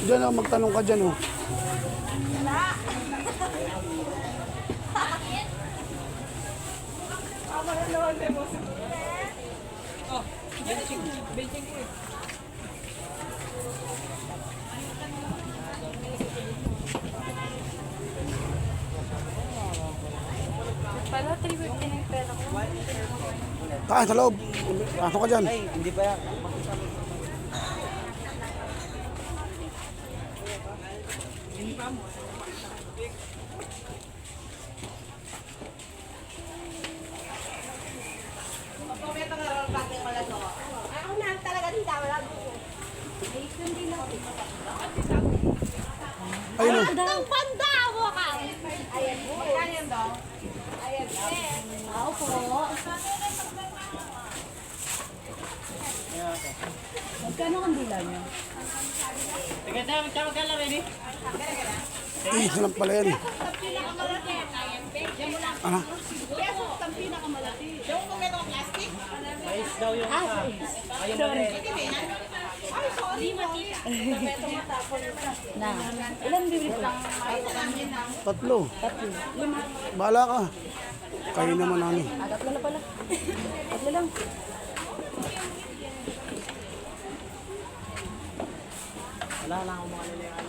Diyan oh, magtanong ka dyan oh. Pala, 350 na yung pera ko. Sa loob. Pasok ka dyan. Ay, hindi pa yan. Ako na talaga din daw lang. Ayun oh. Ang pandawa ka! Ayan po. Ayan daw. Ayan. Ako po. Magkano ang bila niyo? Isa lang pala yan. Ano? Mais daw yung ayun na rin. Na. Ilan bibili ko? 3. Tatlo. 5. Bahala ka. Kayo naman namin. Tatlo na pala. Tatlo lang. Wala lang akong mga nilihan.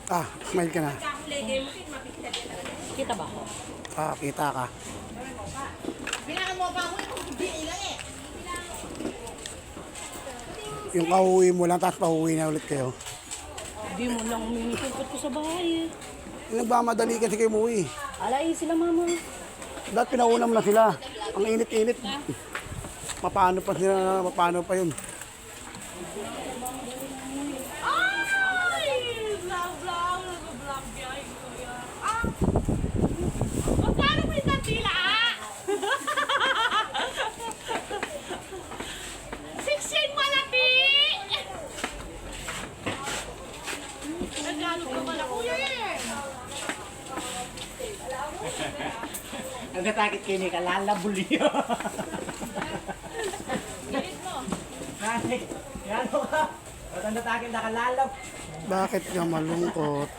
Ah, smile ka na. Kita ba ako? Ah, kita ka. Yung kauwi mo lang, tapos pauwi na ulit kayo. Hindi mo lang uminikot ko sa bahay eh. Yung nagmamadali kasi kayo umuwi. Alay sila mama. Dahil pinauna mo na sila. Ang init-init. Paano pa sila, paano pa yun? Ay! Vlog! Nag-vlog behind ko yan. Ah! Magkano mo isang tila? 16 malati! Nagalo ka pala kuya eh! Ang natakit kayo ni kalalabul yun. Gilit mo. Nani, yan mo ka. Ba't ang natakit na kalalab? Bakit ka malungkot?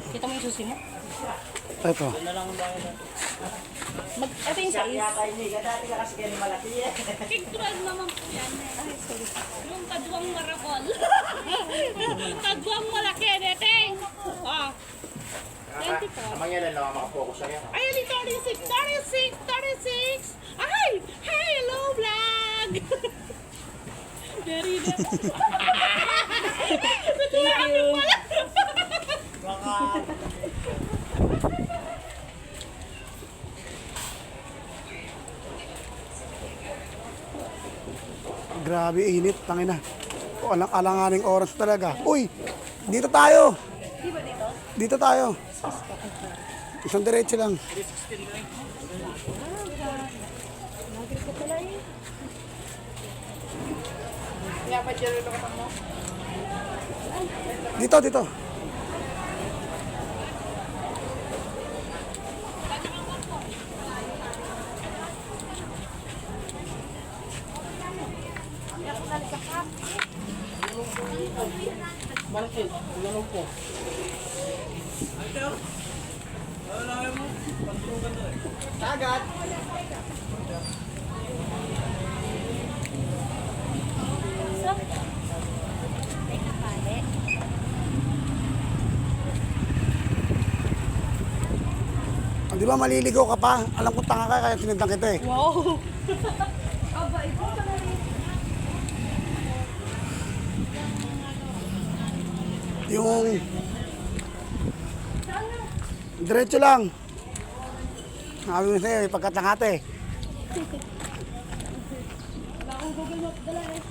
Kita mo yung susi mo? Ito. Ano lang ang bayan natin? Ito yung Siya sais. yata hindi ka dati ka kasi ganyan malaki eh. Pictural naman po yan. Ay, sorry. Yung kadwang marakol. Kadwang malaki, neteng. Ah. 24. Namang yan lang makapokus siya yan. Ay, ali, 36, 36, 36. Ay! Hello, vlog! Very nice. Thank you. Baka Grabe init, tangina. Walang alanganing oras talaga. Uy! Dito tayo! Dito tayo. Isang diretso lang. Dito, dito. malaki. Tulong po. Agad. Ah, di ba maliligaw ka pa? Alam ko tanga ka kaya tinintang kita eh. Wow! Yung... Diretso lang. Sabi mo sa'yo, pagkatangate. Wala akong Google Map dala eh.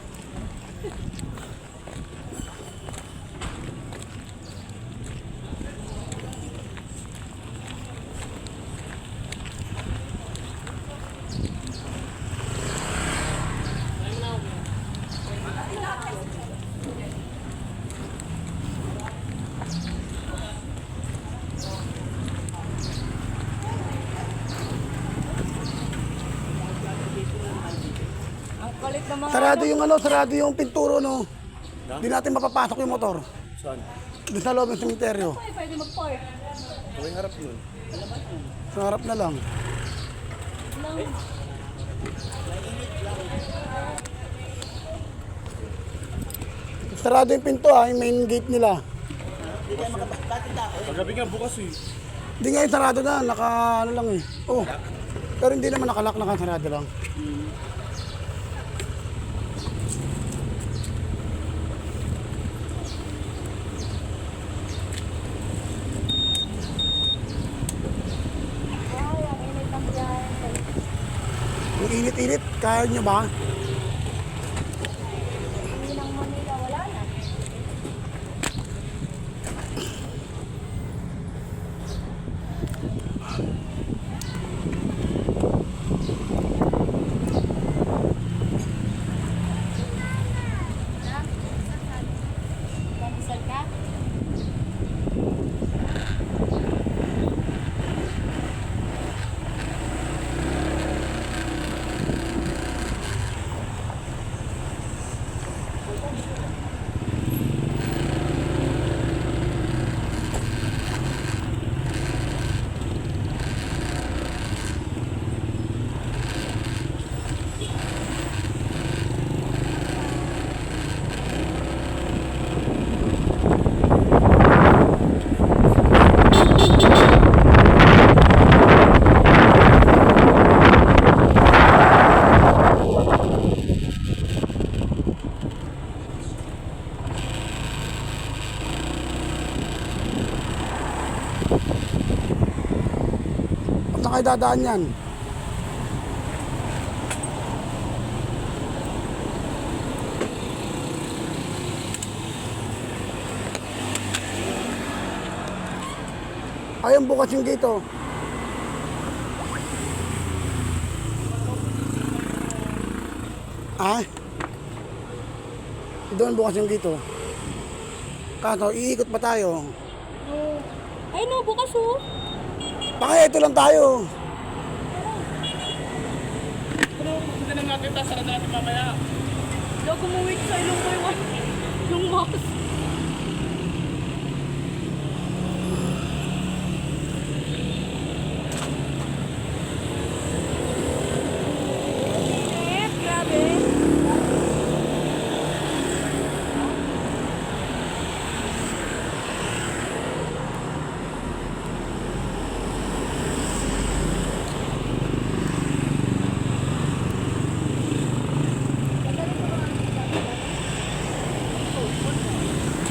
Galit na mga Sarado yung pinturo, no. Hindi natin mapapasok yung motor. Saan? Doon sa loob ng sementeryo. Ay, pwede mag-park. Tuwing harap yun. Sa harap na lang. Sarado yung pinto yung main gate nila. Paggabi nga bukas eh. Hindi nga yung sarado na, ano lang eh. Oh. Pero hindi naman nakalak, nakasarado lang. Ay, ang init ang biyahe. Ang init-init, kaya nyo ba? Hindi ng Manila, wala na. Cancel ka? At saan kayo dadaan yan? Ayun, bukas yung gate, oh. Ah? Doon bukas yung gate, oh. Kaso, iikot pa tayo. Ay no, bukas oh. Baka ito lang tayo. Hindi na natin, tasara natin mamaya. Hindi ako umuwi sa ilong ko yung mask. Grabe.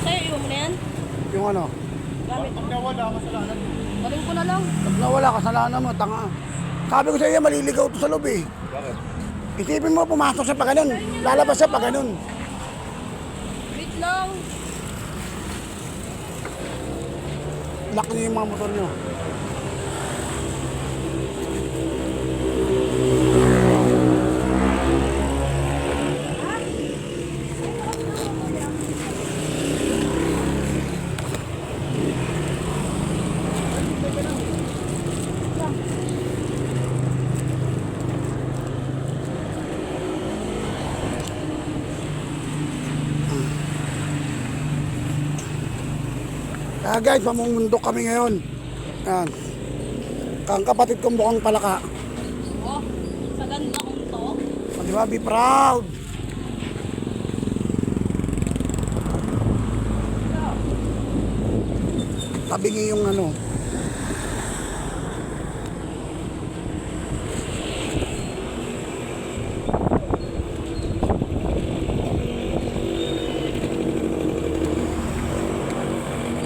Sa'yo yung na yan? Yung ano? Gamit Pag nawala, kasalanan. Galing ko na lang. Pag nawala, kasalanan mo, tanga. Sabi ko sa iyo, maliligaw to sa loob eh. Bakit? Isipin mo, pumasok siya pa ganun. Lalabas siya pa ganun. Wait lang. Lock niyo yung mga motor niyo. Kaya guys, mamumundok kami ngayon. Yan. Kang kapatid kong mukhang palaka. Oh, sa ganda kong to. O, di ba? Be proud. Tabingi yung ano.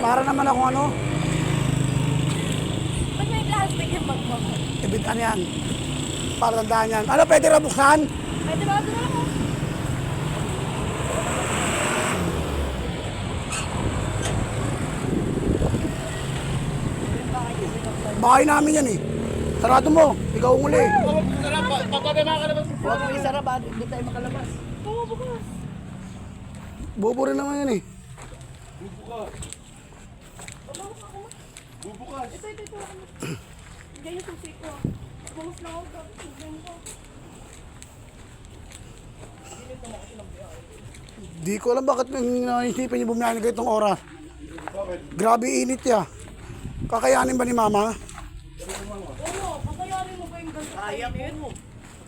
Para naman ako ano, Ba't may plastic yung bag mo? ibitan yan. Para tandaan yan. Ano, pwede ra buksan? Pwede ba ito na lang oh? Bahay namin yan eh. Sarado mo, ikaw ang uli. Huwag mo isara ba? Hindi tayo makalabas. Oo, bukas. Bobo rin naman yan eh. Bubukas. Ito. Diyan yung susi ko. Bukas na ako. Tignan ko. Di ko alam bakit naisipan niyo bumiyahe na itong oras. Grabe init ya. Kakayanin ba ni mama? Oo, kakayanin mo ba yung ganito? Kaya mo.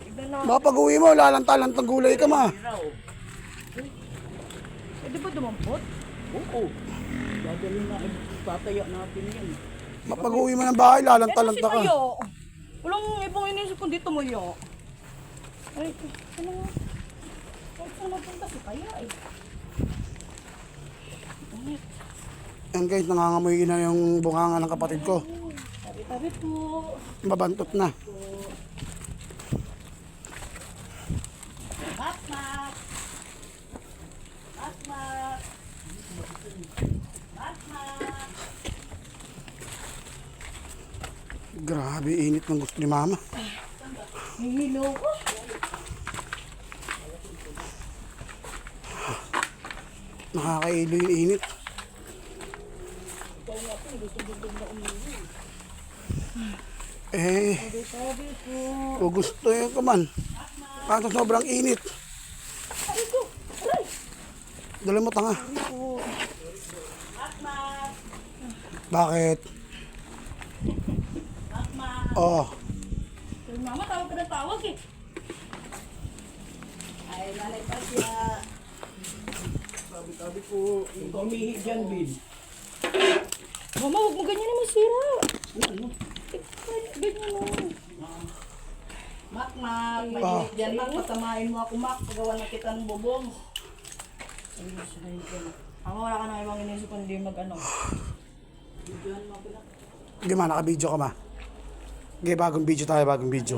Tignan na. Mapag-uwi mo, lalanta-lantang gulay ka ma. Eh, di ba dumampot? Oo. Dadalhin na, tataya natin yan. Mapag-uwi mo ng bahay, Ito si lalanta-lanta ka. Tayo. Walang ibang inisip kung dito mo yo. Ay, ano nga? Huwag saan magpunta si Kaya eh. Yan guys, nangangamoy na yung bunganga ng kapatid ko. Tabi-tabi po. Mabantot na. Mak-mak. Mak-mak. Mak-mak. Grabe, init ng gusto ni mama. Hihilo ko. Nakakailo yung init. Eh, Tabi-tabi po. kung gusto yun ka man. Kaso sobrang init. Ay ko. Aray. Dala mo tanga. Po. Mak-mak. Bakit? Mak-mak. Oh, Ay, mama, tawag ka ng tawag eh. Ay, nanay pa siya. Sabi ko, umihi dyan, Bin. Mama, huwag mo ganyan naman sira. Ganyan mo. Mak-mak, mainit dyan, Mak. Patamain mo ako, Mak. Pagawa na kita ng bubong. Ako, wala ka na ibang inisip kung hindi mag-ano. di ma, naka-video ka ma. Okay, bagong video tayo, bagong video.